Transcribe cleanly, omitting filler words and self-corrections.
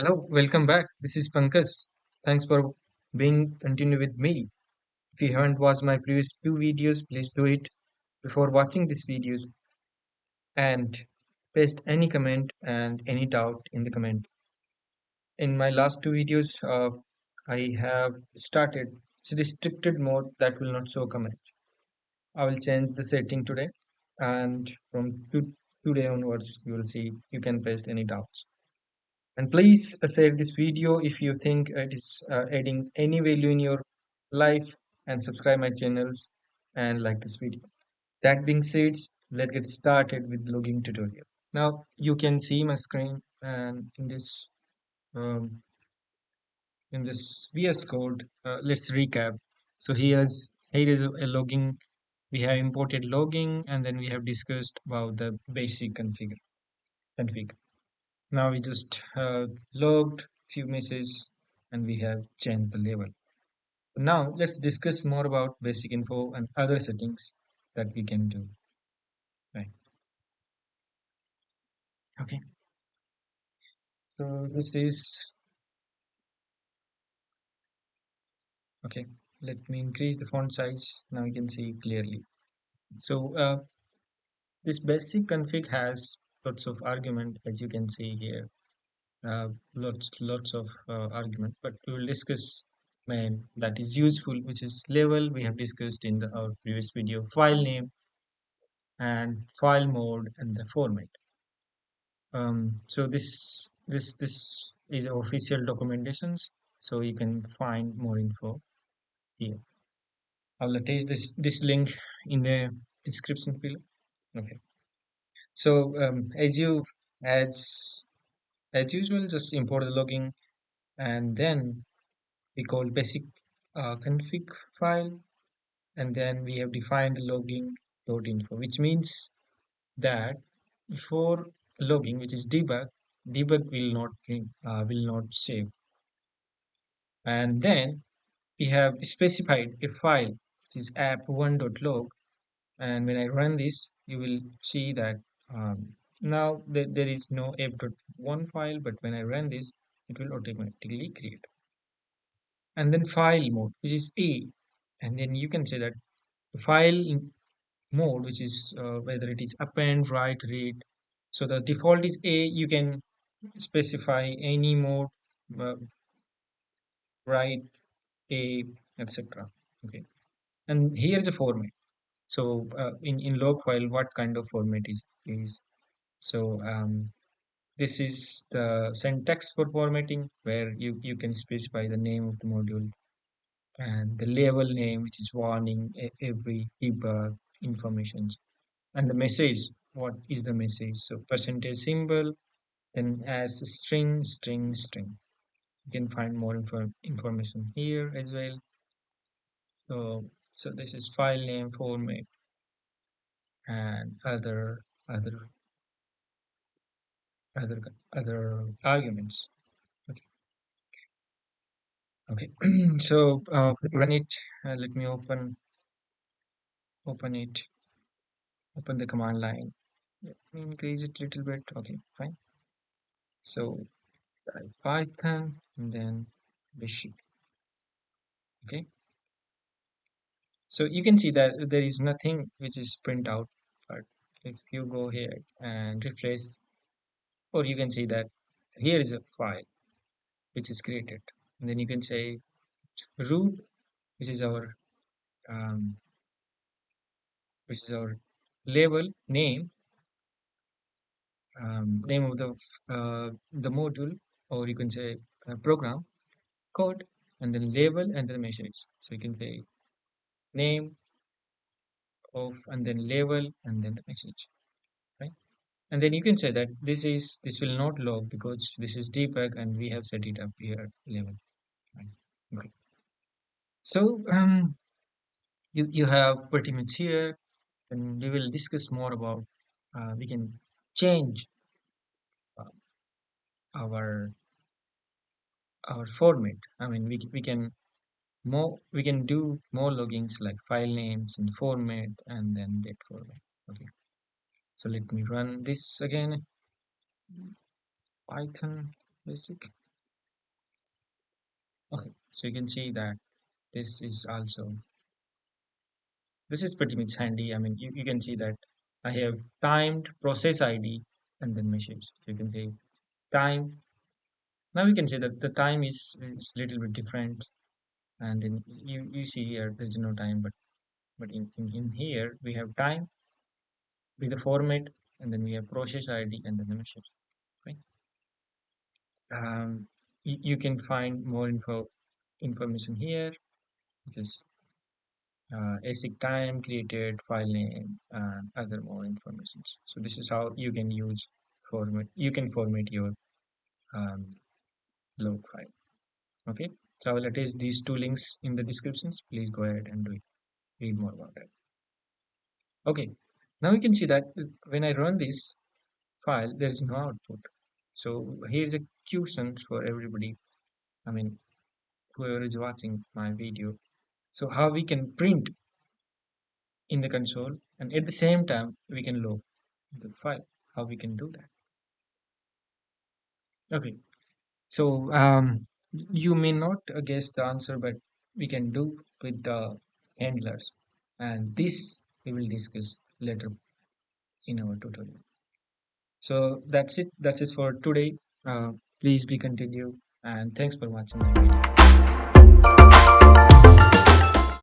Hello, welcome back. This is Pankaj. Thanks for being continue with me. If you haven't watched my previous two videos, please do it before watching these videos and paste any comment and any doubt in the comment. In my last two videos, I have started restricted mode that will not show comments. I will change the setting today, and from today onwards, you will see you can paste any doubts. And please share this video if you think it is adding any value in your life and subscribe my channels and like this video. That being said, let's get started with logging tutorial. Now you can see my screen and um, in this VS Code, let's recap. So here is a logging. We have imported logging and then we have discussed about the basic config. Now we just logged few messages and we have changed the label. Now let's discuss more about basic info and other settings that we can do. Right. Okay. So this is okay. Let me increase the font size. Now you can see clearly. So this basic config has lots of argument as you can see here. Lots of argument, but we will discuss main that is useful, which is label. We have discussed in our previous video, file name and file mode and the format. So this is official documentations, so you can find more info here. I'll attach this link in the description below. Okay. So as as usual, just import the logging and then we call basic config file, and then we have defined the logging.info, which means that before logging, which is debug will not save. And then we have specified a file which is app1.log, and when I run this, you will see that now there is no app.1 file, but when I run this, it will automatically create. And then file mode, which is A, and then you can say that the file in mode, which is whether it is append, write, read. So the default is A. You can specify any mode, uh, write, A, etc. Okay, and here's a format. So in log file, what kind of format is so this is the syntax for formatting where you can specify the name of the module and the label name, which is warning every debug information, and the message. What is the message? So percentage symbol, then as string. You can find more information here as well. So this is file name, format, and other other other arguments. Okay. Okay. So run it. Let me open it. Open the command line. Let me increase it a little bit. Okay, fine. So Python and then basic. Okay. So you can see that there is nothing which is print out, but if you go here and refresh, or you can see that here is a file which is created, and then you can say root, which is our um, which is our label name, name of the module, or you can say program code, and then label and then message. So you can say name of and then label and then the message, right? And then you can say that this will not log because this is debug and we have set it up here level. Fine. Great. So you have pretty much here, and we will discuss more about we can change uh, our our format. I mean we can do more loggings like file names and format and then that format. Okay. So let me run this again. Python basic. Okay, so you can see that this is also, this is pretty much handy. I mean, you can see that I have timed process ID and then message. So you can say time. Now we can say that the time is little bit different, and then you see here there's no time, but in here we have time with the format, and then we have process ID and then the message. Right? You can find more information here, which is ASIC time, created, file name, and other more information. So this is how you can use format. You can format your um, log file. Okay. So I will attach these two links in the descriptions. Please go ahead and read more about it. Okay. Now you can see that when I run this file, there is no output. So here's a question for everybody. I mean, whoever is watching my video. So how we can print in the console and at the same time we can log the file. How we can do that? Okay, so you may not guess the answer, but we can do with the handlers, and this we will discuss later in our tutorial. So that's it. That's it for today. Please be continued, and thanks for watching my video.